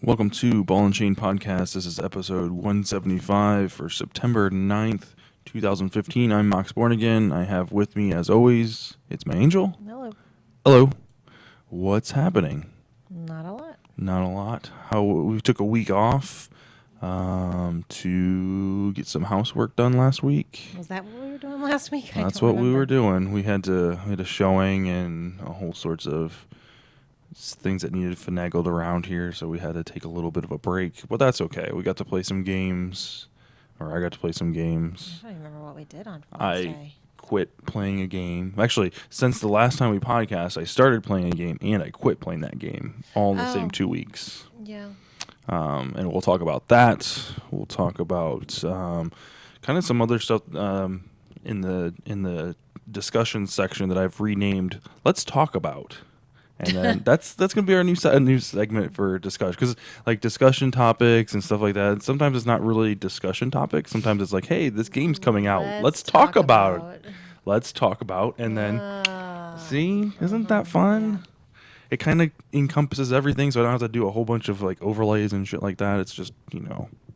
Welcome to Ball and Chain Podcast. This is episode 175 for September 9th, 2015. I'm Mox Again. I have with me, as always, it's my angel. Hello. Hello. What's happening? Not a lot. Not a lot. We took a week off to get some housework done last week. Was that what we were doing last week? That's what we were doing. We had a showing and a whole sorts of things that needed finagled around here, so we had to take a little bit of a break, but that's okay. We got to play some games, or I got to play some games. I don't even remember what we did on Wednesday. I quit playing a game. Actually, since the last time we podcast, I started playing a game and I quit playing that game all in the same 2 weeks. Yeah. And we'll talk about that. We'll talk about kind of some other stuff in the discussion section that I've renamed Let's Talk About. And then that's gonna be our new segment for discussion, because like discussion topics and stuff like that. Sometimes it's not really discussion topics. Sometimes it's like, hey, this game's coming out. Let's talk about it. Let's talk about. And then see, isn't that fun? Yeah. It kind of encompasses everything, so I don't have to do a whole bunch of like overlays and shit like that. It's just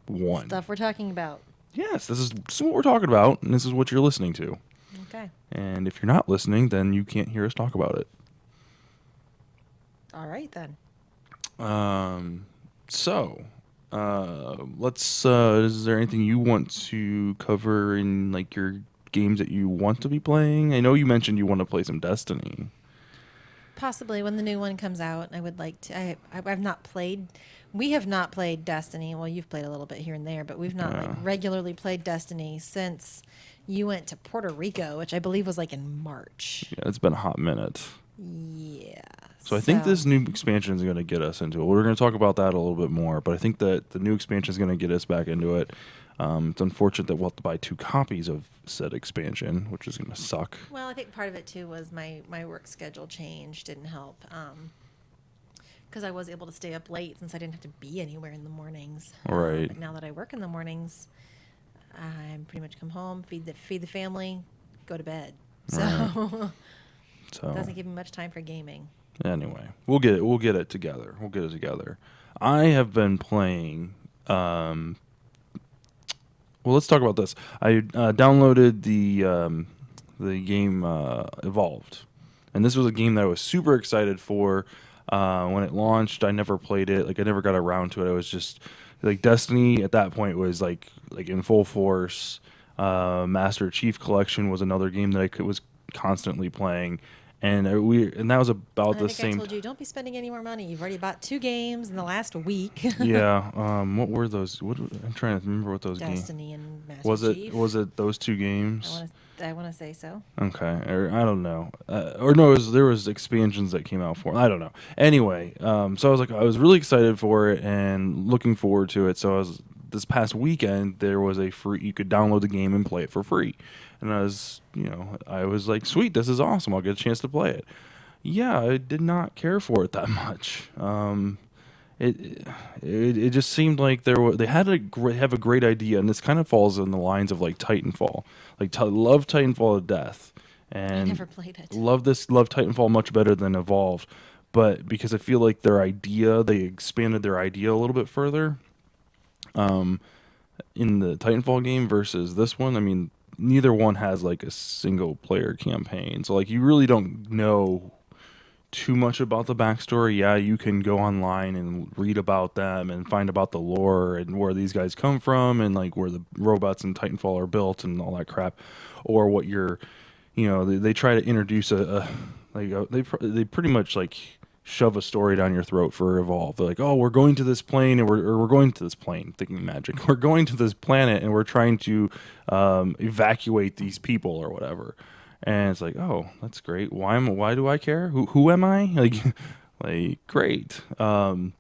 one stuff we're talking about. Yes, this is what we're talking about, and this is what you're listening to. Okay. And if you're not listening, then you can't hear us talk about it. All right, then. Let's, is there anything you want to cover in, like, your games that you want to be playing? I know you mentioned you want to play some Destiny. Possibly when the new one comes out. I would like to. I've not played. We have not played Destiny. Well, you've played a little bit here and there, but we've not regularly played Destiny since you went to Puerto Rico, which I believe was like in March. Yeah, it's been a hot minute. Yeah. So I think this new expansion is going to get us into it. We're going to talk about that a little bit more, but I think that the new expansion is going to get us back into it. It's unfortunate that we'll have to buy 2 copies of said expansion, which is going to suck. Well, I think part of it, too, was my work schedule change didn't help. Because I was able to stay up late since I didn't have to be anywhere in the mornings. Right. But now that I work in the mornings, I'm pretty much come home, feed the family, go to bed. So, it doesn't give me much time for gaming. Anyway, we'll get it together. I have been playing. Well, let's talk about this. I downloaded the game Evolved, and this was a game that I was super excited for when it launched. I never played it. Like, I never got around to it. I was just like, Destiny at that point was like in full force. Master Chief Collection was another game that I was constantly playing. And that was about the same. I told you, don't be spending any more money. You've already bought 2 games in the last week. Yeah. What were those? I'm trying to remember what those games. Destiny and Master Chief. Was it those 2 games? I want to say so. Okay. Or I don't know. Or no, there was expansions that came out for it. I don't know. Anyway, so I was really excited for it and looking forward to it. So this past weekend, there was you could download the game and play it for free. And I was like, sweet, this is awesome. I'll get a chance to play it. Yeah, I did not care for it that much. It just seemed like they had have a great idea, and this kind of falls in the lines of like Titanfall. Like, love Titanfall to death, and I never played it. Love Titanfall much better than Evolved, but because I feel like they expanded their idea a little bit further. In the Titanfall game versus this one, I mean, neither one has like a single player campaign, so like you really don't know too much about the backstory. Yeah, you can go online and read about them and find about the lore and where these guys come from and like where the robots in Titanfall are built and all that crap, or what they try to introduce they pretty much like shove a story down your throat for Evolve. They're like, oh, we're going to this plane, and we're going to this plane, thinking magic. We're going to this planet, and we're trying to evacuate these people or whatever. And it's like, oh, that's great. Why do I care? Who am I? Like great. So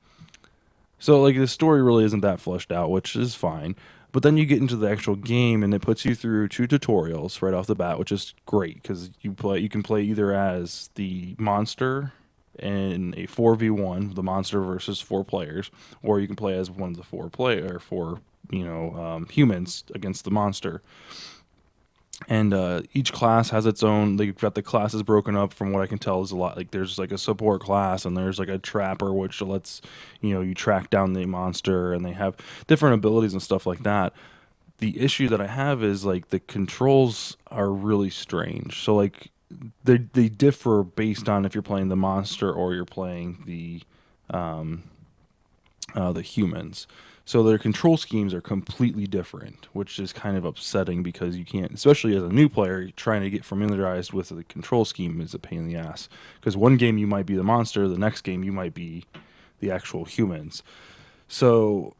like the story really isn't that fleshed out, which is fine. But then you get into the actual game, and it puts you through 2 tutorials right off the bat, which is great because you can play either as the monster in a 4v1, the monster versus 4 players, or you can play as one of the 4 humans against the monster. And each class has its own. They've got the classes broken up. From what I can tell, is a lot. Like there's like a support class, and there's like a trapper, which lets you track down the monster, and they have different abilities and stuff like that. The issue that I have is like the controls are really strange. So like they differ based on if you're playing the monster or you're playing the humans. So their control schemes are completely different, which is kind of upsetting because you can't, especially as a new player, trying to get familiarized with the control scheme is a pain in the ass. Because one game you might be the monster, the next game you might be the actual humans. So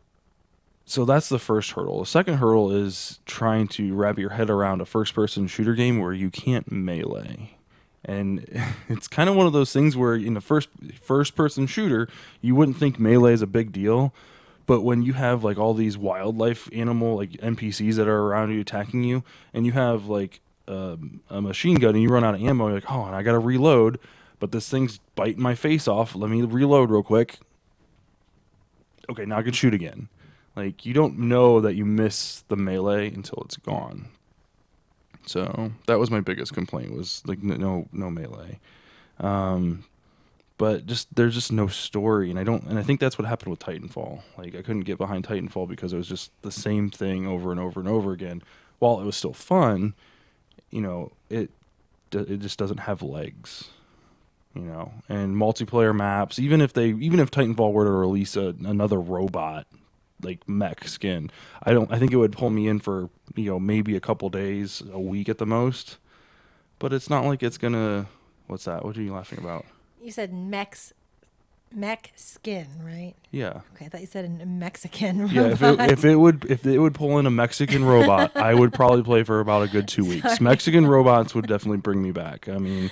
so that's the first hurdle. The second hurdle is trying to wrap your head around a first-person shooter game where you can't melee. And it's kind of one of those things where in a first person shooter, you wouldn't think melee is a big deal, but when you have like all these wildlife animal like NPCs that are around you attacking you, and you have like a machine gun and you run out of ammo, you're like, oh, and I gotta reload, but this thing's biting my face off. Let me reload real quick. Okay, now I can shoot again. Like you don't know that you miss the melee until it's gone. So that was my biggest complaint was like no melee. Um, but just there's just no story, and I think that's what happened with Titanfall. Like I couldn't get behind Titanfall because it was just the same thing over and over and over again. While it was still fun, it just doesn't have legs. And multiplayer maps, even if Titanfall were to release another robot like mech skin, I think it would pull me in for maybe a couple days, a week at the most. But it's not like it's gonna. What's that? What are you laughing about? You said mech skin, right? Yeah. Okay, I thought you said a Mexican Yeah, robot. if it would pull in a Mexican robot, I would probably play for about a good 2 weeks. Sorry. Mexican robots would definitely bring me back. I mean,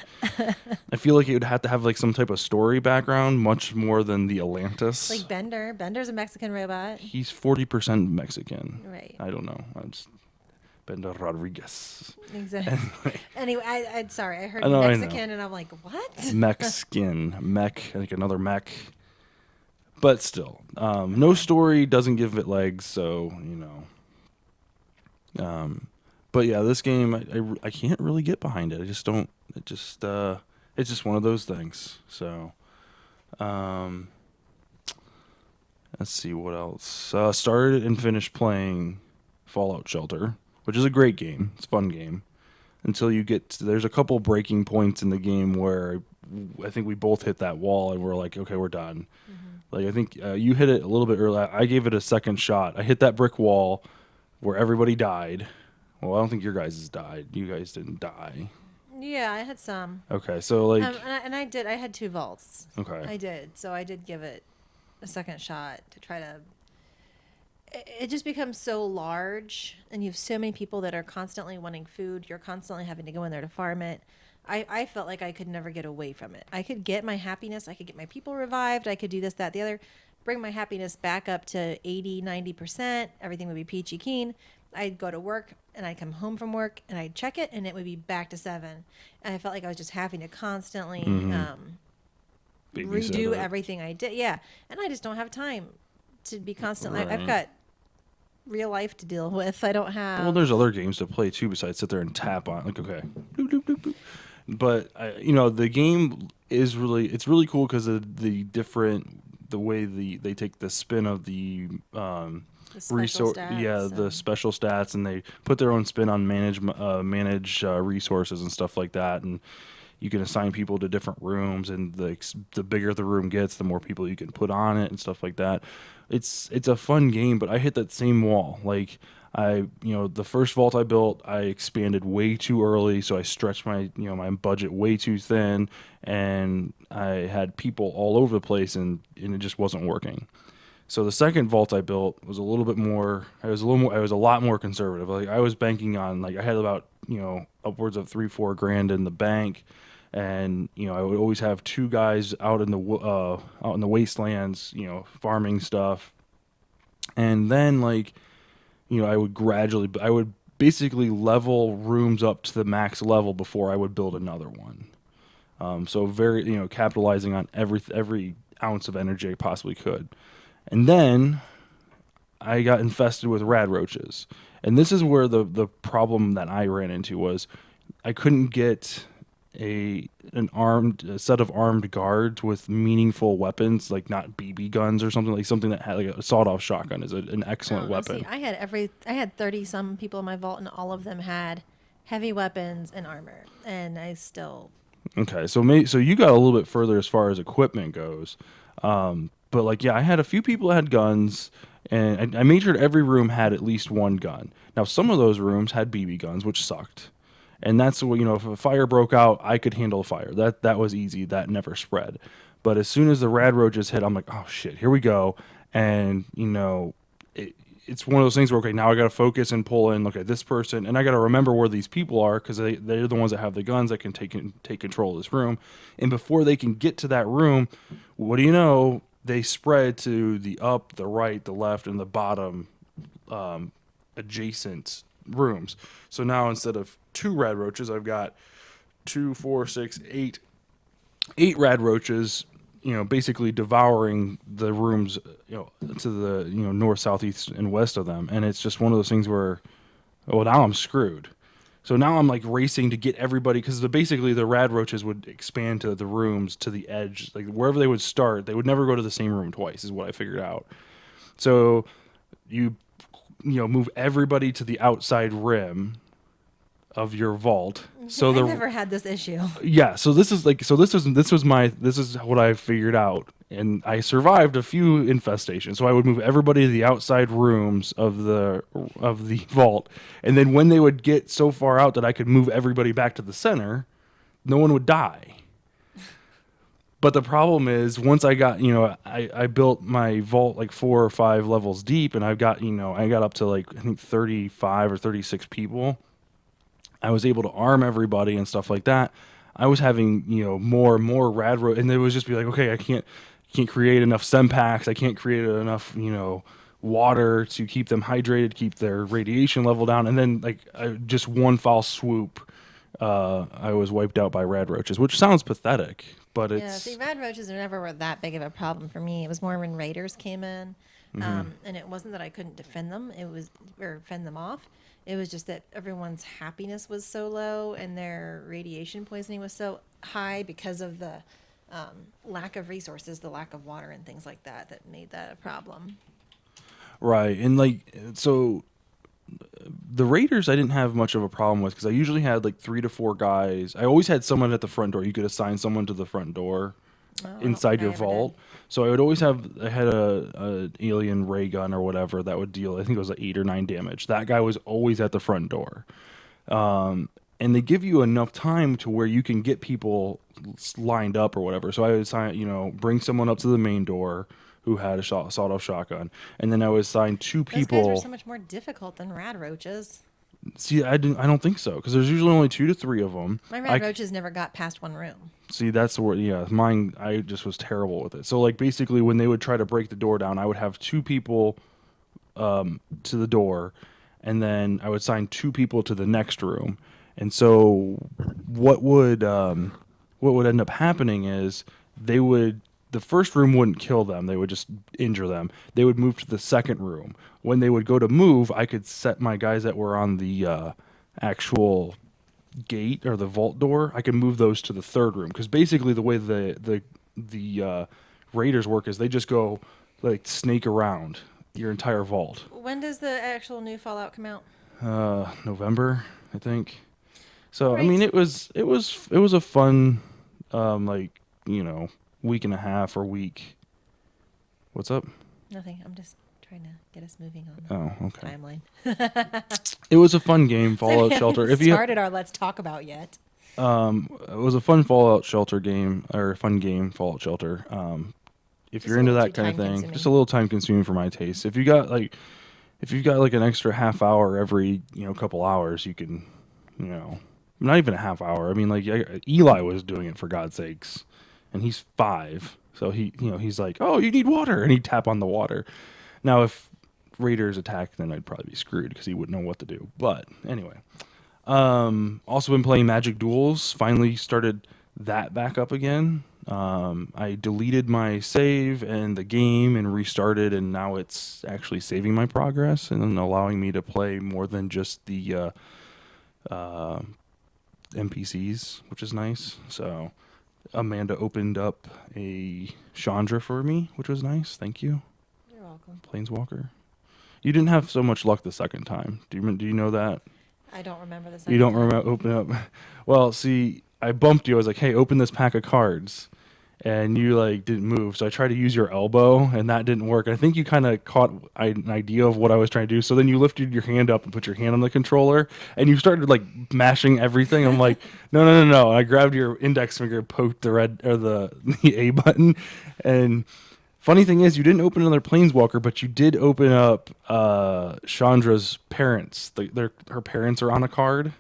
I feel like it would have to have like some type of story background, much more than the Atlantis. Like Bender. Bender's a Mexican robot. He's 40% Mexican. Right. I don't know. I'm just Bender Rodriguez. Exactly. Anyway, I'm sorry. I heard I know. Mexican, and I'm like, what? Mexican. Mech, like another mech. But still, no story doesn't give it legs, so. But yeah, this game I can't really get behind it. I just don't. It's just one of those things. So, let's see what else. Started and finished playing Fallout Shelter, which is a great game. It's a fun game. Until you there's a couple breaking points in the game where I think we both hit that wall and we're like, okay, we're done. Like I think you hit it a little bit early. I gave it a second shot. I hit that brick wall where everybody died. Well, I don't think your guys died. You guys didn't die. Yeah, I had some. Okay, so like, and I did. I had 2 vaults. okay, I did. So I did give it a second shot to try to. It just becomes so large, and you have so many people that are constantly wanting food. You're constantly having to go in there to farm it. I felt like I could never get away from it. I could get my happiness. I could get my people revived. I could do this, that, the other. Bring my happiness back up to 80, 90%. Everything would be peachy keen. I'd go to work, and I'd come home from work, and I'd check it, and it would be back to 7. And I felt like I was just having to constantly redo everything I did. Yeah, and I just don't have time to be constantly. Right. I've got real life to deal with. I don't have. Well, there's other games to play too besides sit there and tap on. Like, okay, doop, doop, doop, doop. But the game is really cool because of the way they take the spin of the special stats, the special stats, and they put their own spin on manage resources and stuff like that, and you can assign people to different rooms, and the bigger the room gets, the more people you can put on it and stuff like that. It's a fun game, but I hit that same wall. Like the first vault I built, I expanded way too early, so I stretched my my budget way too thin, and I had people all over the place, and it just wasn't working. So the second vault I built was a little bit more. I was a lot more conservative. Like I was banking on I had about upwards of 3-4 grand in the bank, and I would always have 2 guys out in the wastelands, farming stuff, and then I would basically level rooms up to the max level before I would build another one. So very capitalizing on every ounce of energy I possibly could. And then I got infested with rad roaches. And this is where the problem that I ran into was I couldn't get a set of armed guards with meaningful weapons, like not BB guns or something, like something that had like a sawed-off shotgun is an excellent Oh no! See, weapon. I had 30 some people in my vault, and all of them had heavy weapons and armor, and I still. Okay, so you got a little bit further as far as equipment goes, but like yeah, I had a few people that had guns, and I made sure every room had at least one gun. Now some of those rooms had BB guns, which sucked, and that's what if a fire broke out, I could handle a fire. That was easy. That never spread. But as soon as the rad roaches hit, I'm like, oh shit, here we go, and it's one of those things where okay, now I got to focus and pull in. Look at this person, and I got to remember where these people are because they're the ones that have the guns that can take control of this room. And before they can get to that room, what do you know? They spread to the up, the right, the left, and the bottom adjacent rooms. So now instead of two rad roaches, I've got two, four, six, eight rad roaches, basically devouring the rooms, to the, north, south, east, and west of them. And it's just one of those things where, well, now I'm screwed. So now I'm like racing to get everybody because basically the rad roaches would expand to the rooms to the edge, like wherever they would start, they would never go to the same room twice, is what I figured out. So you, move everybody to the outside rim of your vault. So I never had this issue. yeah, so this is what I figured out, and I survived a few infestations. So I would move everybody to the outside rooms of the vault, and then when they would get so far out that I could move everybody back to the center, no one would die. But the problem is once I got, I built my vault like 4 or 5 levels deep, and I got up to like I think 35 or 36 people. I was able to arm everybody and stuff like that. I was having, more and more and it was just be like, okay, I can't create enough SEM packs. I can't create enough, water to keep them hydrated, keep their radiation level down. And then like just one foul swoop, I was wiped out by rad roaches, which sounds pathetic, but Yeah, see, rad roaches never were that big of a problem for me. It was more when raiders came in, and it wasn't that I couldn't defend them. It was or fend them off. It was just that everyone's happiness was so low and their radiation poisoning was so high because of the lack of resources, the lack of water, and things like that that made that a problem. right. And like, so the Raiders I didn't have much of a problem with because I usually had like 3 to 4 guys. I always had someone at the front door. You could assign someone to the front door Oh, I don't inside think I your ever did. vault. So I had a alien ray gun or whatever that would deal. I think it was like 8 or 9 damage. That guy was always at the front door. And they give you enough time to where you can get people lined up or whatever. So I would assign, bring someone up to the main door who had a sawed-off shotgun, and then I would assign 2 Those guys were people. so much more difficult than rad roaches. See, I don't think so because there's usually only 2 to 3 of them. My rad roaches never got past one room. See, that's where, yeah, mine, I just was terrible with it. So, like, basically, when they would try to break the door down, I would have 2 people to the door, and then I would assign 2 people to the next room. And so, what would end up happening is the first room wouldn't kill them; they would just injure them. They would move to the second room. When they would go to move, I could set my guys that were on the actual gate or the vault door. I can move those to the third room because basically the way the raiders work is they just go like snake around your entire vault. When does the actual new Fallout come out? November, I think. So I mean, Great. it was a fun, like week and a half or week. What's up? Nothing. I'm just trying to get us moving on Oh, the okay. timeline. It was a fun game, So we Fallout haven't Shelter. If you started our let's talk about yet. It was a fun Fallout Shelter game or a fun game, Fallout Shelter. If Just you're a into little that too kind of thing, time-consuming. just a little time consuming for my taste. If you've got like an extra half hour every couple hours, you can, not even a half hour. I mean, like Eli was doing it for God's sakes, and he's 5, so he's like, oh, you need water, and he'd tap on the water. Now, if raiders attack, then I'd probably be screwed because he wouldn't know what to do. But anyway, also been playing Magic Duels. Finally started that back up again. I deleted my save and the game and restarted, and now it's actually saving my progress and allowing me to play more than just the uh, NPCs, which is nice. So Amanda opened up a Chandra for me, which was nice. Thank you, You're welcome. Planeswalker. You didn't have so much luck the second time. Do you know that? I don't remember the second You don't time. remember open up? Well, see, I bumped you. I was like, "Hey, open this pack of cards," and you like didn't move. So I tried to use your elbow, and that didn't work. I think you kind of caught an idea of what I was trying to do. So then you lifted your hand up and put your hand on the controller, and you started like mashing everything. I'm like, "No, no, no, no!" And I grabbed your index finger, poked the red or the A button, and funny thing is, you didn't open another Planeswalker, but you did open up Chandra's parents. Her parents are on a card.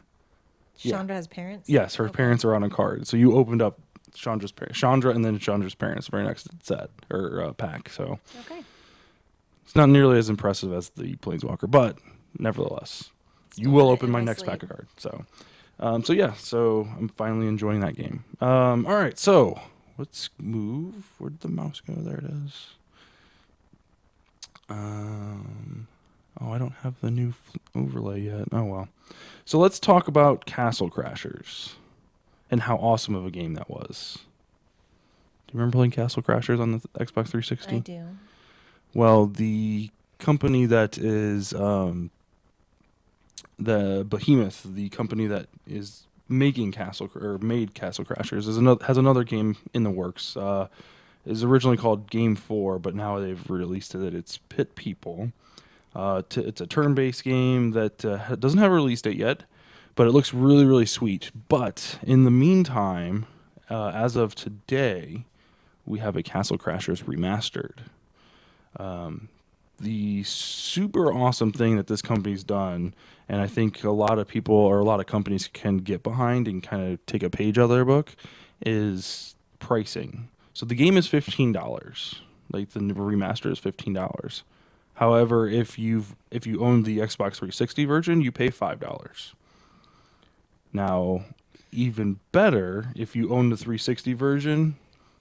Yeah. Chandra has parents? Yes, her Okay. parents are on a card. So you opened up Chandra's parents, Chandra, and then Chandra's parents, very next set or pack. So Okay. it's not nearly as impressive as the Planeswalker, but nevertheless, you Still will got it open in my my next sleeve. pack of cards. So yeah, so I'm finally enjoying that game. All right, so let's move. Where did the mouse go? There it is. Oh, I don't have the new overlay yet. Oh well. So let's talk about Castle Crashers and how awesome of a game that was. Do you remember playing Castle Crashers on the Xbox 360? I do. Well, the company that is the Behemoth, the company that is making made Castle Crashers, has another game in the works. Is originally called Game 4, but now they've released it. It's Pit People. It's a turn-based game that doesn't have a release date yet, but it looks really, really sweet. But in the meantime, as of today, we have a Castle Crashers Remastered. The super awesome thing that this company's done, and I think a lot of people or a lot of companies can get behind and kind of take a page out of their book, is pricing. So the game is $15. Like the remaster is $15. However, if you own the Xbox 360 version, you pay $5. Now, even better, if you own the 360 version,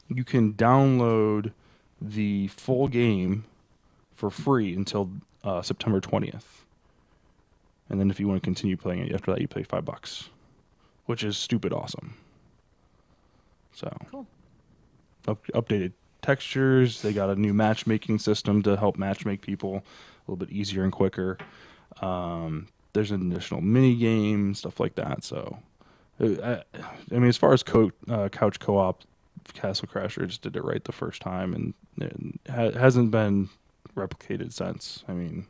you can download the full game for free until September 20th. And then if you want to continue playing it after that, you pay $5, which is stupid awesome. So, Cool. Updated textures. They got a new matchmaking system to help matchmake people a little bit easier and quicker. There's an additional mini game, stuff like that. So, I mean, as far as couch co-op, Castle Crashers did it right the first time, and it hasn't been replicated since. I mean,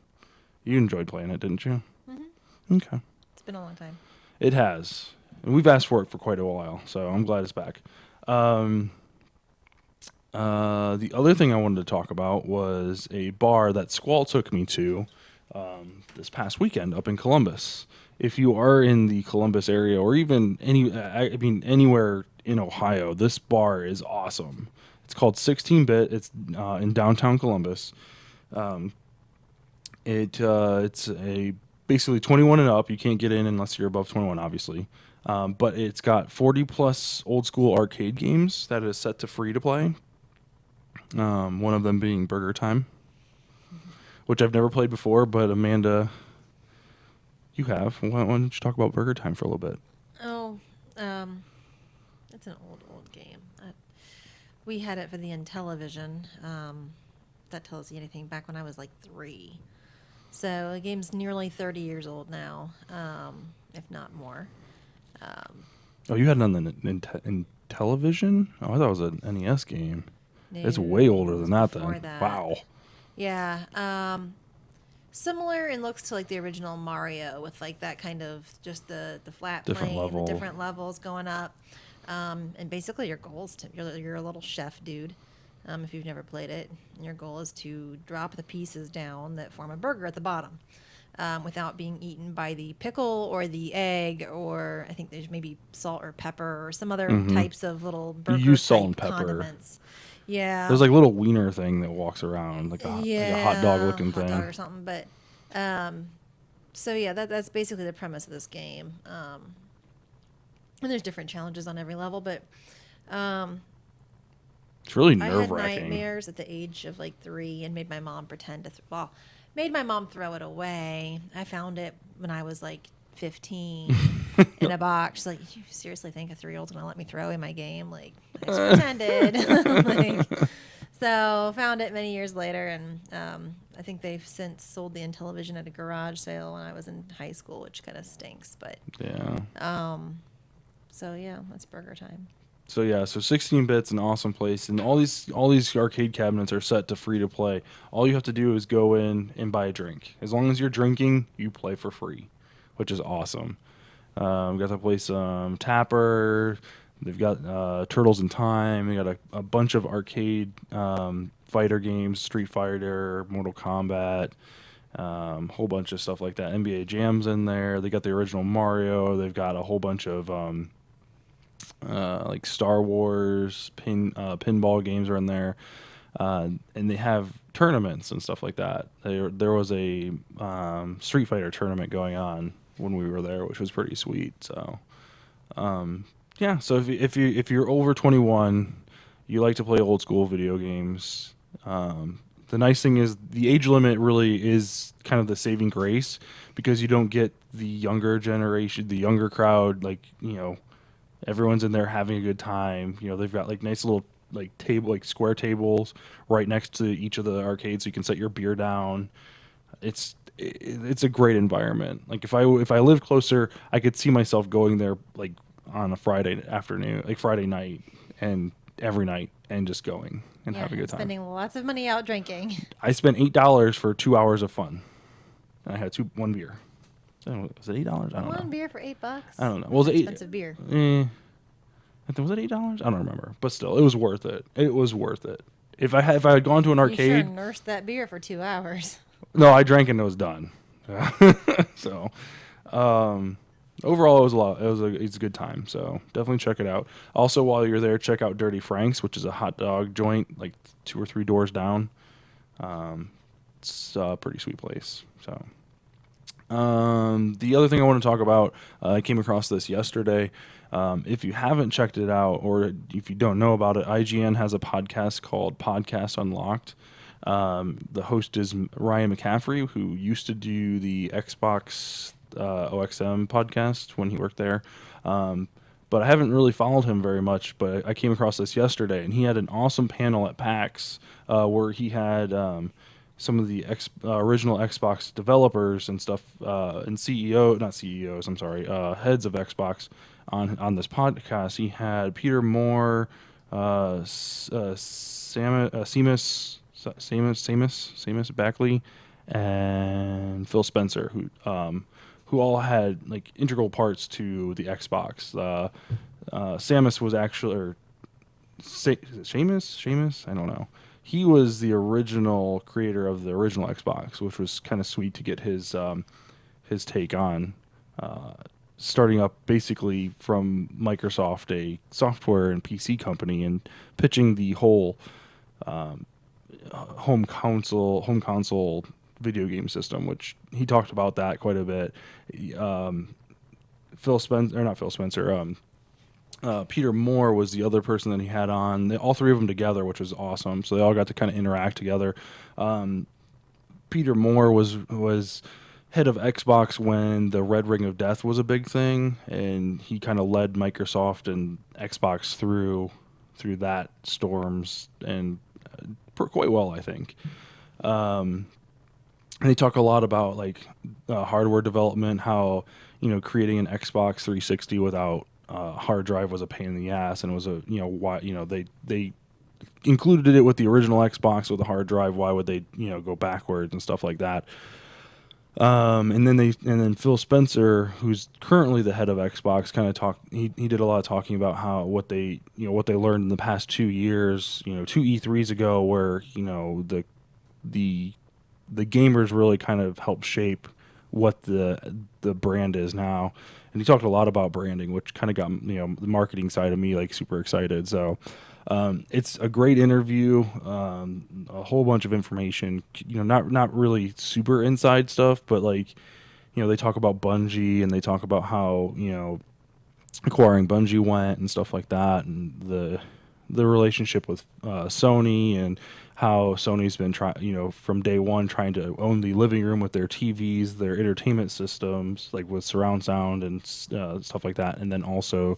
you enjoyed playing it, didn't you? Mm-hmm. Okay. It's been a long time. It has, and we've asked for it for quite a while, so I'm glad it's back. The other thing I wanted to talk about was a bar that Squall took me to this past weekend up in Columbus. If you are in the Columbus area, or even anywhere in Ohio, this bar is awesome. It's called 16-Bit. It's in downtown Columbus. It's a basically 21 and up. You can't get in unless you're above 21, obviously. But it's got 40 plus old school arcade games that is set to free to play. One of them being Burger Time, which I've never played before, but Amanda, you have. Why don't you talk about Burger Time for a little bit? Oh, it's an old game. We had it for the Intellivision. That tells you anything. Back when I was like 3. So the game's nearly 30 years old now, if not more. Oh, you had it on the in television? Oh, I thought it was an NES game. It's No, way it older was than that before then. that. Wow. Yeah. Similar in looks to like the original Mario, with like that kind of just the flat Different plane, level. the different levels going up, and basically your goal is you're a little chef dude. If you've never played it, and your goal is to drop the pieces down that form a burger at the bottom, without being eaten by the pickle or the egg, or I think there's maybe salt or pepper or some other types of little You burger use salt type and pepper. condiments. Yeah. There's like a little wiener thing that walks around, like a hot dog looking hot thing. dog or something. But so yeah, that's basically the premise of this game. And there's different challenges on every level, but really I had nerve wracking. nightmares at the age of like 3 and made my mom pretend to, made my mom throw it away. I found it when I was like 15 in a box. She's like, you seriously think a 3-year-old's going to let me throw away my game? Like, I just pretended. Like, so found it many years later, and I think they've since sold the Intellivision at a garage sale when I was in high school, which kind of stinks. But Yeah. so yeah, that's burger time. So yeah, so 16-bit's an awesome place, and all these arcade cabinets are set to free to play. All you have to do is go in and buy a drink. As long as you're drinking, you play for free, which is awesome. Got to play some Tapper. They've got Turtles in Time. They got a bunch of arcade fighter games, Street Fighter, Mortal Kombat, whole bunch of stuff like that. NBA Jam's in there. They got the original Mario. They've got a whole bunch of like Star Wars pinball games are in there, and they have tournaments and stuff like that. There was a Street Fighter tournament going on when we were there, which was pretty sweet. So, yeah. So if you're over 21, you like to play old school video games. The nice thing is the age limit really is kind of the saving grace because you don't get the younger generation, the younger crowd, like, everyone's in there having a good time. They've got like nice little like table, like square tables right next to each of the arcades, so you can set your beer down. It's a great environment. Like if I lived closer, I could see myself going there like on a Friday afternoon, like Friday night, and every night, and just going and having a good time. Spending lots of money out drinking. I spent $8 for 2 hours of fun, and I had one beer. Was it $8? I don't know. One beer for $8. I don't know. Was it expensive beer? Was it $8? I don't remember, but still, it was worth it. It was worth it. If I had gone to an arcade, you sure nursed that beer for 2 hours. No, I drank and it was done. So, overall, it's a good time. So definitely check it out. Also, while you're there, check out Dirty Frank's, which is a hot dog joint, like 2 or 3 doors down. It's a pretty sweet place. So. The other thing I want to talk about, I came across this yesterday. If you haven't checked it out, or if you don't know about it, IGN has a podcast called Podcast Unlocked. The host is Ryan McCaffrey, who used to do the Xbox OXM podcast when he worked there. But I haven't really followed him very much, but I came across this yesterday, and he had an awesome panel at PAX where he had some of the original Xbox developers and stuff, and not CEOs, I'm sorry, heads of Xbox on this podcast. He had Peter Moore, Seamus Backley, and Phil Spencer, who all had like integral parts to the Xbox. Samus was actually, or Seamus, I don't know. He was the original creator of the original Xbox, which was kind of sweet to get his take on starting up basically from Microsoft, a software and PC company, and pitching the whole home console video game system, which he talked about that quite a bit. Peter Moore was the other person that he had on. All 3 of them together, which was awesome. So they all got to kind of interact together. Peter Moore was head of Xbox when the Red Ring of Death was a big thing, and he kind of led Microsoft and Xbox through that storms, and quite well, I think. And they talk a lot about like hardware development, how creating an Xbox 360 without hard drive was a pain in the ass, and it was why they included it with the original Xbox with a hard drive. Why would they go backwards and stuff like that? And then Phil Spencer, who's currently the head of Xbox, kind of talked. He did a lot of talking about how what they learned in the past 2 years. 2 E3s ago, where the gamers really kind of helped shape what the brand is now. And he talked a lot about branding, which kind of got the marketing side of me like super excited. So it's a great interview, a whole bunch of information. Not really super inside stuff, but like they talk about Bungie, and they talk about how acquiring Bungie went and stuff like that, and the relationship with Sony and how Sony's been trying, from day one trying to own the living room with their TVs, their entertainment systems, like with surround sound and stuff like that, and then also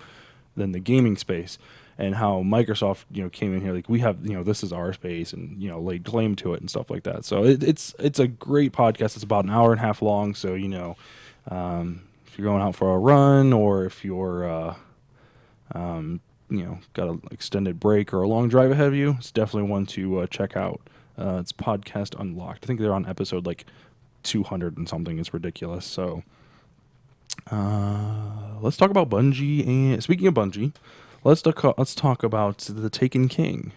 then the gaming space, and how Microsoft, came in here like we have, this is our space, and laid claim to it and stuff like that. So it's a great podcast. It's about an hour and a half long. So if you're going out for a run, or if you're got an extended break or a long drive ahead of you, it's definitely one to check out. It's Podcast Unlocked. I think they're on episode like 200 and something. It's ridiculous. So let's talk about Bungie. And speaking of Bungie, let's talk about the Taken King.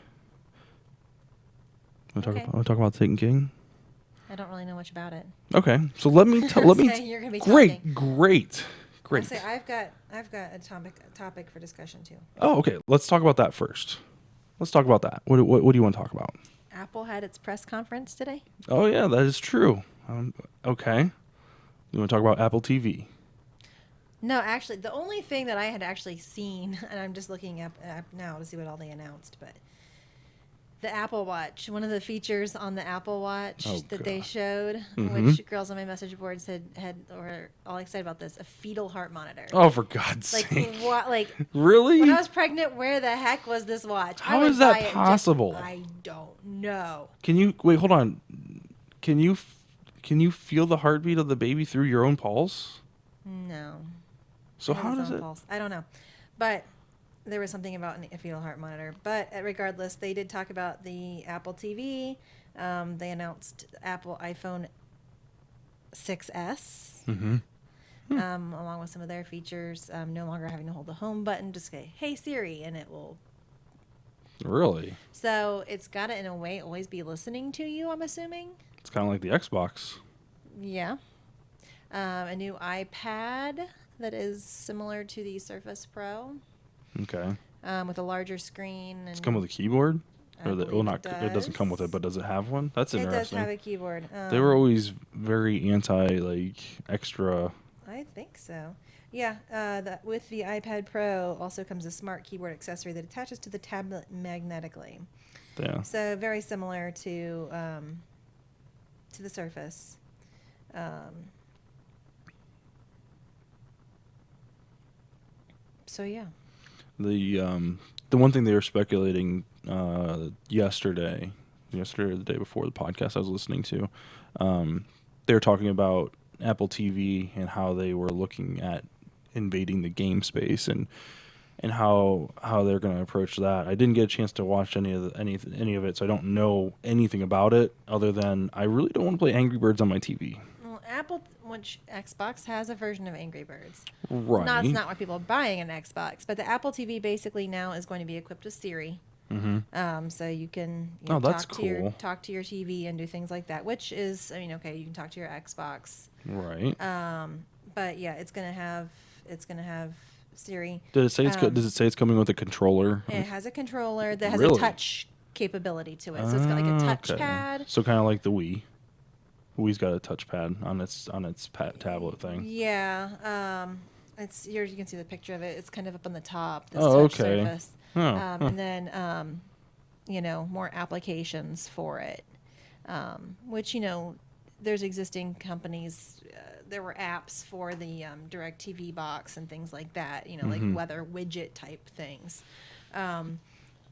Want to talk about Taken King? I don't really know much about it. Okay, so let me You're gonna be great. I say I've got a topic for discussion too. Oh, okay. Let's talk about that first. Let's talk about that. What do you want to talk about? Apple had its press conference today. Oh yeah, that is true. Okay. You want to talk about Apple TV? No, actually, the only thing that I had actually seen, and I'm just looking up now to see what all they announced, but the Apple Watch, one of the features on the Apple Watch they showed, which girls on my message boards were all excited about this, a fetal heart monitor. Oh, for God's sake. What, really? When I was pregnant, where the heck was this watch? How is that possible? I don't know. Wait, hold on. Can you feel the heartbeat of the baby through your own pulse? No. So how does it? Pulse. I don't know. But there was something about a fetal heart monitor. But regardless, they did talk about the Apple TV. They announced Apple iPhone 6S, along with some of their features. No longer having to hold the home button. Just say, "Hey Siri," and it will. Really? So it's got to, in a way, always be listening to you, I'm assuming. It's kind of like the Xbox. Yeah. A new iPad that is similar to the Surface Pro. Okay. With a larger screen. And it's come with a keyboard? It doesn't come with it, but does it have one? That's interesting. It does have a keyboard. They were always very anti, extra. I think so. Yeah, with the iPad Pro also comes a smart keyboard accessory that attaches to the tablet magnetically. Yeah. So very similar to the Surface. So yeah. The one thing they were speculating yesterday or the day before the podcast I was listening to, they were talking about Apple TV and how they were looking at invading the game space and how they're going to approach that. I didn't get a chance to watch any of it, so I don't know anything about it other than I really don't want to play Angry Birds on my TV. Well, Xbox has a version of Angry Birds. Right. That's not why people are buying an Xbox, but the Apple TV basically now is going to be equipped with Siri. Mm-hmm. So you can that's talk to your TV and do things like that, which is, you can talk to your Xbox. Right. But yeah, it's gonna have Siri. Does it say it's coming with a controller? It has a controller that has Really? a touch capability to it, so it's got like a touchpad. Okay. So kind of like the Wii. Wii's got a touchpad on its tablet thing. Yeah. You can see the picture of it. It's kind of up on the top. This touch okay. surface. And then more applications for it, which there's existing companies. There were apps for the DirecTV box and things like that. Like weather widget type things.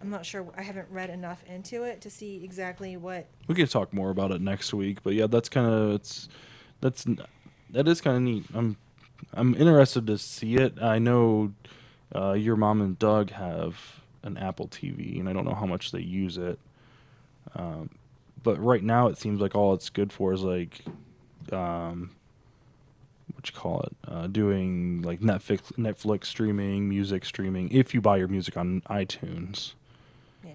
I'm not sure. I haven't read enough into it to see exactly what. We could talk more about it next week, but yeah, that is kind of neat. I'm interested to see it. I know your mom and Doug have an Apple TV, and I don't know how much they use it. But right now, it seems like all it's good for is doing like Netflix streaming, music streaming. If you buy your music on iTunes. Yeah.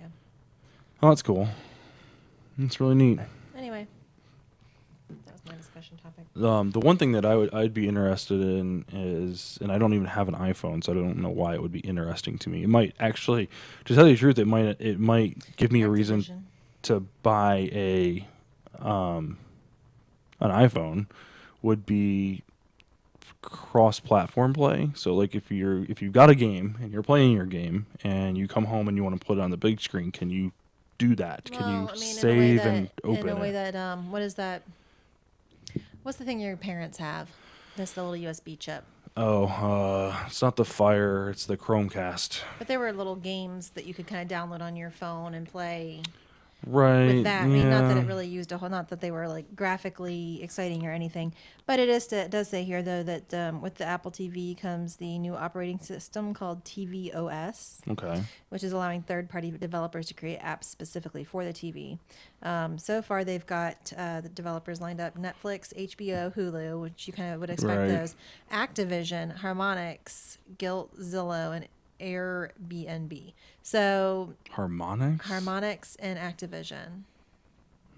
Oh, that's cool. That's really neat. But anyway, that was my discussion topic. The one thing that I'd be interested in is, and I don't even have an iPhone, so I don't know why it would be interesting to me. It might actually, to tell you the truth, it might give me a reason to buy an iPhone. Would be cross-platform play. So like if you've got a game and you're playing your game and you come home and you want to put it on the big screen, can you do that? Can you Well, I mean, save and open in a way it? that what is that? What's the thing your parents have? That's the little USB chip. Oh, it's not the Fire, it's the Chromecast. But there were little games that you could kind of download on your phone and play with Right, that. I mean, not that yeah. it really used a whole, not that they were like graphically exciting or anything, but it does say here though that with the Apple TV comes the new operating system called tvOS, Okay. which is allowing third-party developers to create apps specifically for the TV. So far, they've got the developers lined up: Netflix, HBO, Hulu, which you kind of would expect Right. those, Activision, Harmonix, Gilt, Zillow, and Airbnb. So Harmonix? Harmonix and Activision.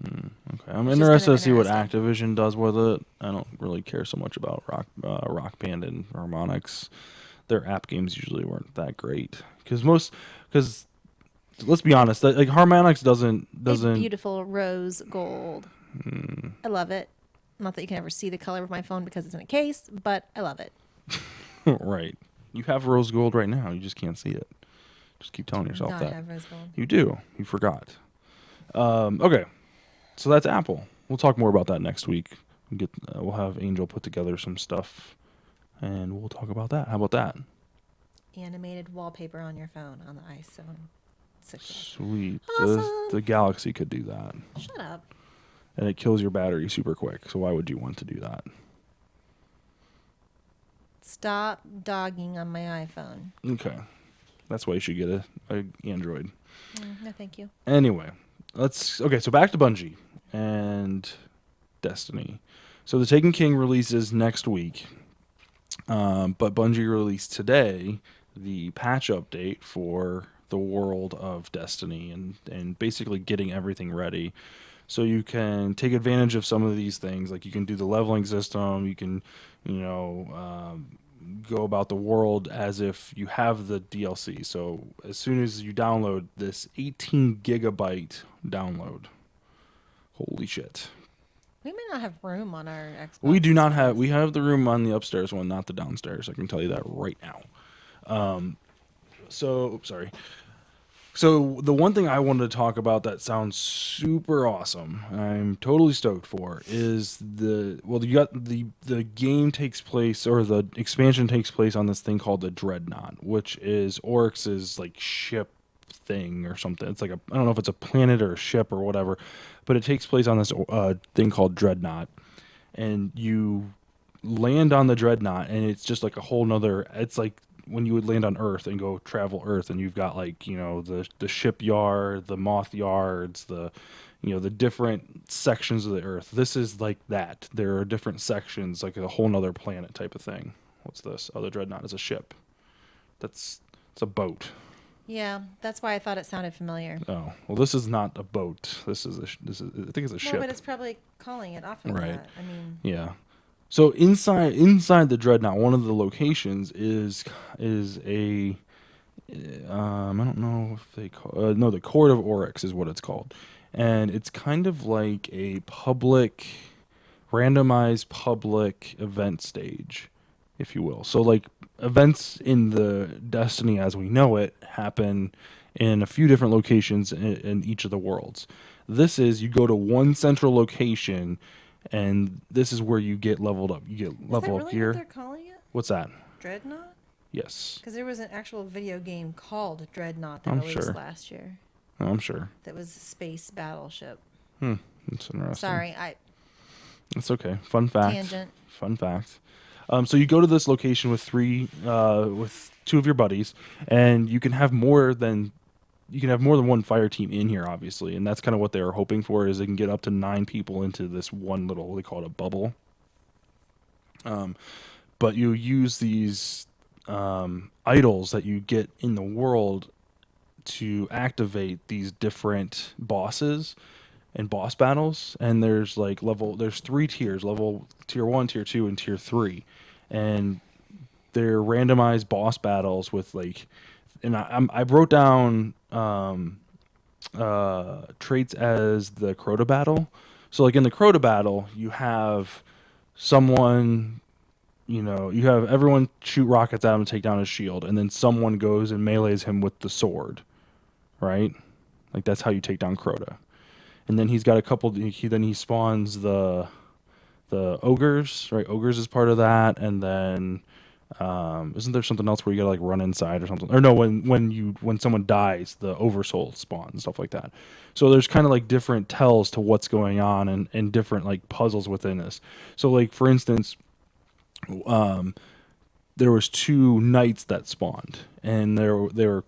Okay. I'm Which is kind interested of to see what interesting. Activision does with it. I don't really care so much about Rock Band and Harmonix. Their app games usually weren't that great because let's be honest, like Harmonix A doesn't beautiful rose gold. I love it. Not that you can ever see the color of my phone because it's in a case, but I love it. right. You have rose gold right now. You just can't see it. Just keep telling yourself Not that. have rose gold. You do. You forgot. Okay. So that's Apple. We'll talk more about that next week. We'll have Angel put together some stuff, and we'll talk about that. How about that? Animated wallpaper on your phone on the iPhone 6S. Sweet. Awesome. The Galaxy could do that, Shut up. and it kills your battery super quick. So why would you want to do that? Stop dogging on my iPhone. Okay, that's why you should get a Android. No, thank you. Anyway, so back to Bungie and Destiny. So the Taken King releases next week, but Bungie released today the patch update for the world of Destiny and basically getting everything ready. So you can take advantage of some of these things, like you can do the leveling system, you can, go about the world as if you have the DLC. So as soon as you download this 18 gigabyte download, holy shit. We may not have room on our Xbox. We do not have. We have the room on the upstairs one, not the downstairs. I can tell you that right now. Sorry. So the one thing I wanted to talk about that sounds super awesome, I'm totally stoked for, is you got the game takes place, or the expansion takes place on this thing called the Dreadnought, which is Oryx's like ship thing or something. It's like I don't know if it's a planet or a ship or whatever, but it takes place on this thing called Dreadnought, and you land on the Dreadnought, and it's just like a whole nother. It's like when you would land on Earth and go travel Earth, and you've got like the shipyard, the moth yards, the different sections of the Earth. This is like that. There are different sections, like a whole nother planet type of thing. What's this? Oh, the Dreadnought is a ship. It's a boat. Yeah, that's why I thought it sounded familiar. Oh, well, this is not a boat. This is I think it's a Well, ship. but it's probably calling it off of Right. that. I mean, Yeah. So inside the Dreadnought, one of the locations is a I don't know if they call no, the Court of Oryx is what it's called, and it's kind of like a randomized public event stage, if you will. So like events in the Destiny as we know it happen in a few different locations in each of the worlds. This is you go to one central location, and this is where you get leveled up. You get is that level really up gear. what they're calling it? What's that? Dreadnought? Yes, Because there was an actual video game called Dreadnought that I'm released sure. last year. I'm sure. That was a space battleship. That's interesting. Sorry, I That's okay. Fun fact. Tangent. Fun fact. So you go to this location with with two of your buddies, and you can have more than one fire team in here, obviously, and that's kind of what they were hoping for. Is they can get up to 9 people into this one little, they call it a bubble. But you use these idols that you get in the world to activate these different bosses and boss battles, and there's 3 tiers: tier 1, tier 2, and tier 3, and they're randomized boss battles with I wrote down traits as the Crota battle. So like in the Crota battle, you have someone you have everyone shoot rockets at him to take down his shield, and then someone goes and melees him with the sword, right? Like that's how you take down Crota. And then he's got a couple. He spawns the ogres, right? Ogres is part of that, and then isn't there something else where you gotta like run inside or something? Or no, when someone dies, the oversoul spawns, stuff like that. So there's kind of like different tells to what's going on, and different like puzzles within this. So like for instance, there was two knights that spawned, and they're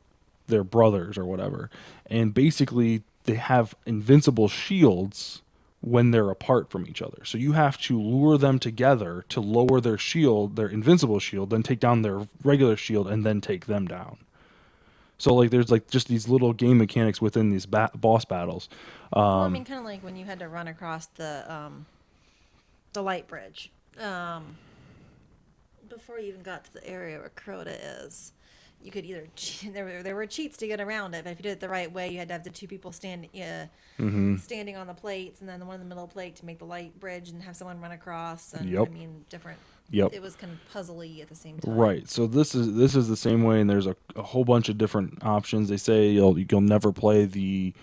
brothers or whatever, and basically they have invincible shields when they're apart from each other. So you have to lure them together to lower their shield, their invincible shield, then take down their regular shield, and then take them down. So like there's like just these little game mechanics within these boss battles. Well, I mean, kind of like when you had to run across the light bridge. Before you even got to the area where Crota is, you could either there were cheats to get around it, but if you did it the right way, you had to have the two people standing on the plates, and then the one in the middle plate to make the light bridge, and have someone run across. And Yep. I mean, different. Yep. It was kind of puzzly at the same time. Right. So this is the same way, and there's a whole bunch of different options. They say you'll never play the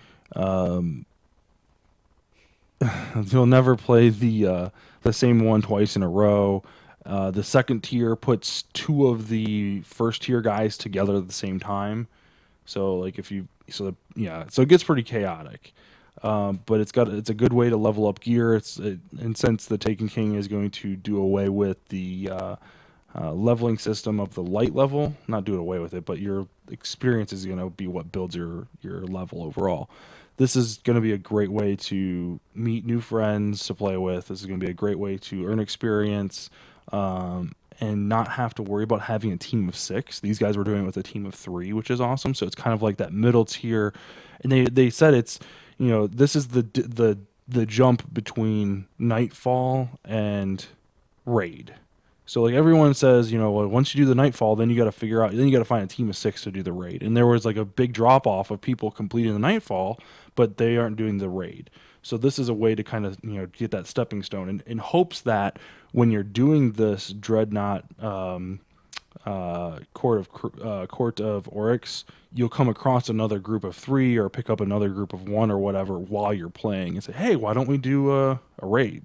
you'll never play the same one twice in a row. The second tier puts two of the first tier guys together at the same time. So like so it gets pretty chaotic. But it's a good way to level up gear. And since the Taken King is going to do away with the leveling system of the light level, not do it away with it, but your experience is going to be what builds your level overall. This is going to be a great way to meet new friends to play with. This is going to be a great way to earn experience, and not have to worry about having a team of 6. These guys were doing it with a team of 3, which is awesome. So it's kind of like that middle tier. And they said it's, this is the jump between Nightfall and Raid. So like everyone says, well, once you do the Nightfall, then you got to find a team of 6 to do the Raid. And there was like a big drop off of people completing the Nightfall, but they aren't doing the Raid. So this is a way to kind of get that stepping stone, and in hopes that when you're doing this Dreadnought Court of Oryx, you'll come across another group of 3 or pick up another group of 1 or whatever while you're playing, and say, hey, why don't we do a raid?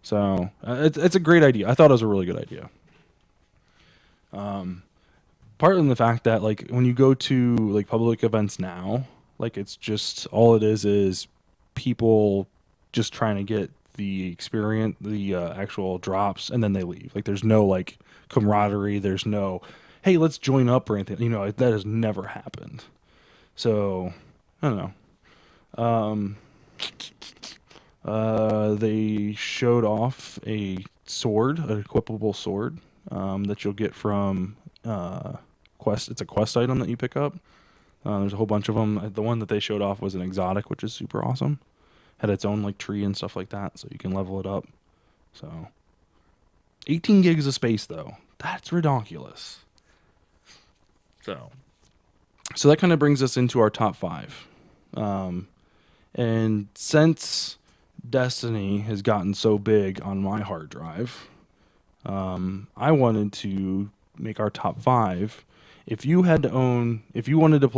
So it's a great idea. I thought it was a really good idea. Partly in the fact that like when you go to like public events now, like it's just all it is people just trying to get the experience, the actual drops, and then they leave. Like there's no like camaraderie. There's no, hey, let's join up or anything. That has never happened. So I don't know. They showed off a sword, an equipable sword that you'll get from quest. It's a quest item that you pick up. There's a whole bunch of them. The one that they showed off was an exotic, which is super awesome. Had its own like tree and stuff like that, so you can level it up. So 18 gigs of space though. That's ridiculous. So that kind of brings us into our top 5. And since Destiny has gotten so big on my hard drive, I wanted to make our top 5. If you could only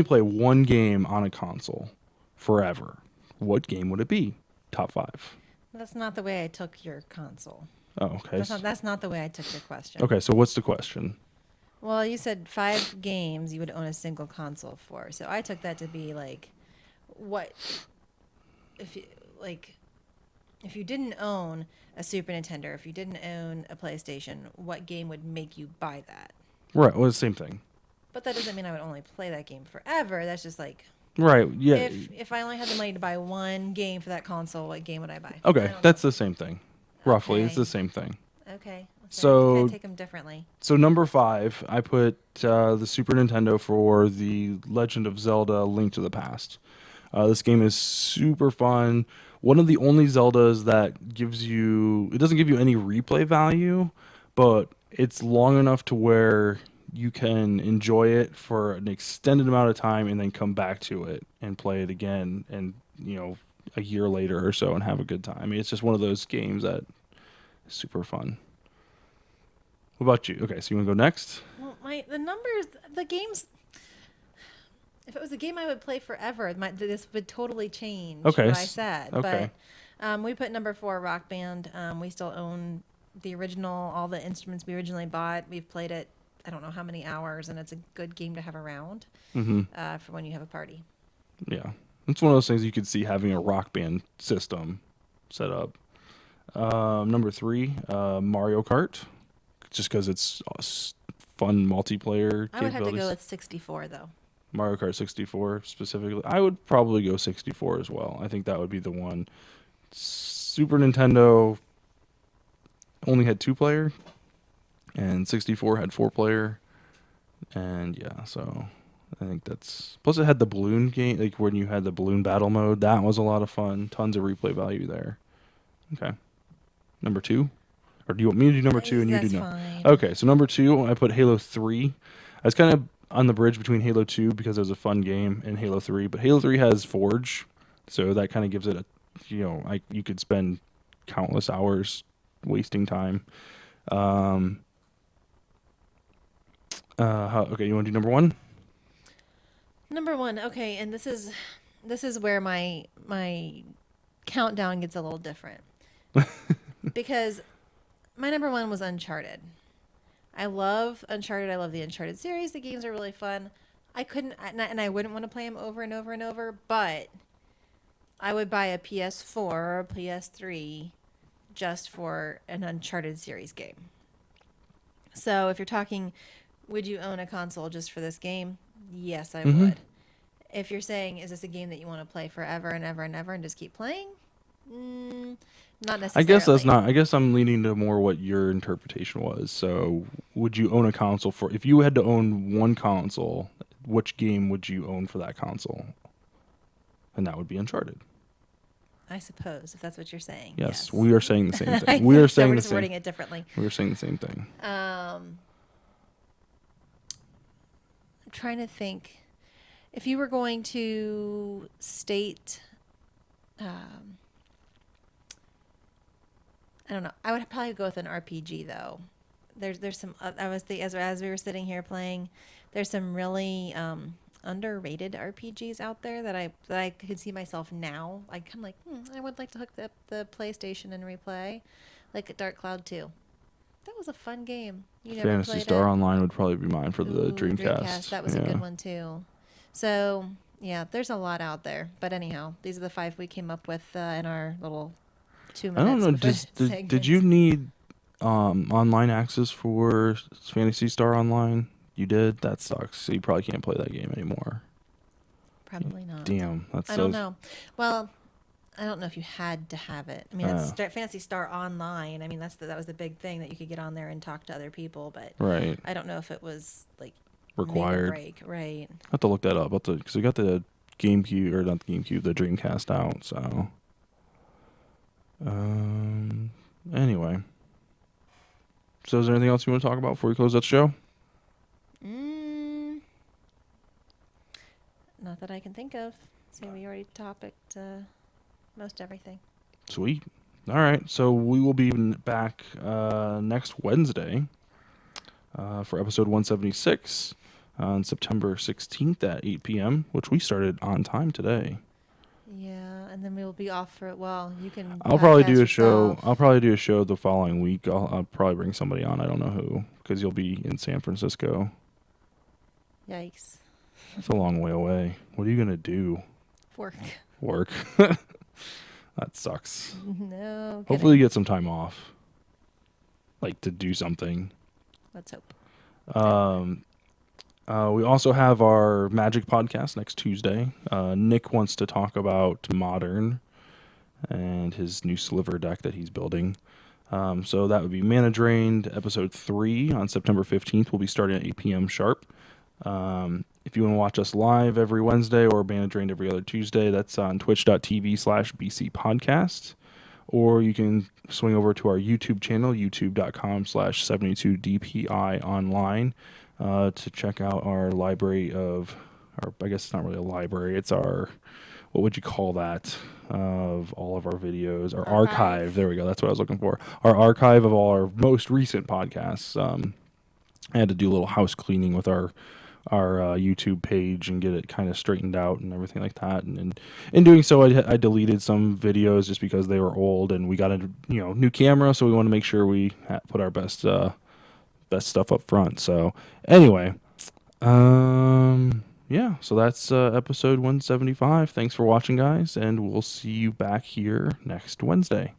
play one game on a console forever, what game would it be? Top 5. That's not the way I took your console. Oh, okay. That's not the way I took your question. Okay, so what's the question? Well, you said 5 games you would own a single console for. So I took that to be like, what if you didn't own a Super Nintendo, if you didn't own a PlayStation, what game would make you buy that? Right, well, the same thing. But that doesn't mean I would only play that game forever. That's just like, right, yeah. If I only had the money to buy one game for that console, what game would I buy? Okay, that's the same thing. Roughly, okay. It's the same thing. Okay. So I take them differently. So number 5, I put the Super Nintendo for the Legend of Zelda: Link to the Past. This game is super fun. One of the only Zeldas that it doesn't give you any replay value, but it's long enough to where you can enjoy it for an extended amount of time and then come back to it and play it again and, a year later or so and have a good time. I mean, it's just one of those games that super fun. What about you? Okay, so you want to go next? Well, the numbers, the games. If it was a game I would play forever, this would totally change Okay. what I said. Okay. But we put number 4, Rock Band. We still own the original, all the instruments we originally bought. We've played it, I don't know how many hours, and it's a good game to have around for when you have a party. Yeah. It's one of those things you could see having a Rock Band system set up. Number 3, Mario Kart, just because it's fun multiplayer I would have to capabilities. go with 64, though. Mario Kart 64 specifically. I would probably go 64 as well. I think that would be the one. Super Nintendo only had 2-player, and 64 had 4-player. And yeah, so I think that's... Plus it had the balloon game, like when you had the balloon battle mode. That was a lot of fun. Tons of replay value there. Okay. Number 2? Or do you want me to do number 2 and you do That's no? fine. Okay, so number 2, I put Halo 3. I was kind of on the bridge between Halo 2 because it was a fun game and Halo 3, but Halo 3 has Forge, so that kind of gives it a, you could spend countless hours wasting time. Okay, you want to do number 1? Number 1, okay, and this is where my countdown gets a little different. Because my number 1 was Uncharted. I love Uncharted. I love the Uncharted series. The games are really fun. I wouldn't want to play them over and over and over, but I would buy a PS4 or a PS3 just for an Uncharted series game. So if you're talking, would you own a console just for this game? Yes, I would. If you're saying, is this a game that you want to play forever and ever and ever and just keep playing? Not necessarily. I guess that's not. I guess I'm leaning to more what your interpretation was. So, would you own a console for? If you had to own one console, which game would you own for that console? And that would be Uncharted. I suppose, if that's what you're saying. Yes. We are saying the same thing. We are saying we're the just same. wording it differently. We are saying the same thing. I'm trying to think. If you were going to state, I don't know. I would probably go with an RPG though. There's some. I was as we were sitting here playing, there's some really underrated RPGs out there that I could see myself now. I I would like to hook up the PlayStation and replay, like Dark Cloud 2. That was a fun game. You never Phantasy played Star it? Online would probably be mine for the Ooh, Dreamcast. That was a good one too. So yeah, there's a lot out there. But anyhow, these are the 5 we came up with in our little 2 minutes. I don't know. Did you need online access for Phantasy Star Online? You did? That sucks. So you probably can't play that game anymore. Probably not. Damn. I don't know. Well, I don't know if you had to have it. I mean, that's Phantasy Star Online. I mean, that was the big thing, that you could get on there and talk to other people. But right. I don't know if it was like required. Make or break. Right. I have to look that up. Because we got the GameCube, or not the GameCube, the Dreamcast out. So, anyway. So is there anything else you want to talk about before we close that show? Not that I can think of. So we already topicked most everything. Sweet. All right. So we will be back next Wednesday for episode 176 on September 16th at 8 p.m., which we started on time today. Yeah, and then we will be off for it. Well, you can. I'll probably do a show. I'll probably do a show the following week. I'll probably bring somebody on. I don't know who, because you'll be in San Francisco. Yikes. That's a long way away. What are you gonna do? Work. That sucks. No. Hopefully you get some time off, like to do something. Let's hope. We also have our Magic podcast next Tuesday. Nick wants to talk about Modern and his new Sliver deck that he's building. So that would be Mana Drained episode 3 on September 15th. We'll be starting at 8 p.m. sharp. If you want to watch us live every Wednesday or Mana Drained every other Tuesday, that's on twitch.tv/BC Podcast. Or you can swing over to our YouTube channel, youtube.com/72DPI online, to check out our library of our, I guess it's not really a library. It's our, what would you call that? Of all of our videos, our archive. There we go. That's what I was looking for. Our archive of all our most recent podcasts. I had to do a little house cleaning with our YouTube page and get it kind of straightened out and everything like that. And in doing so, I deleted some videos just because they were old, and we got a new camera, so we want to make sure we put our best stuff up front. So anyway, yeah, so that's episode 175. Thanks for watching, guys, and we'll see you back here next Wednesday.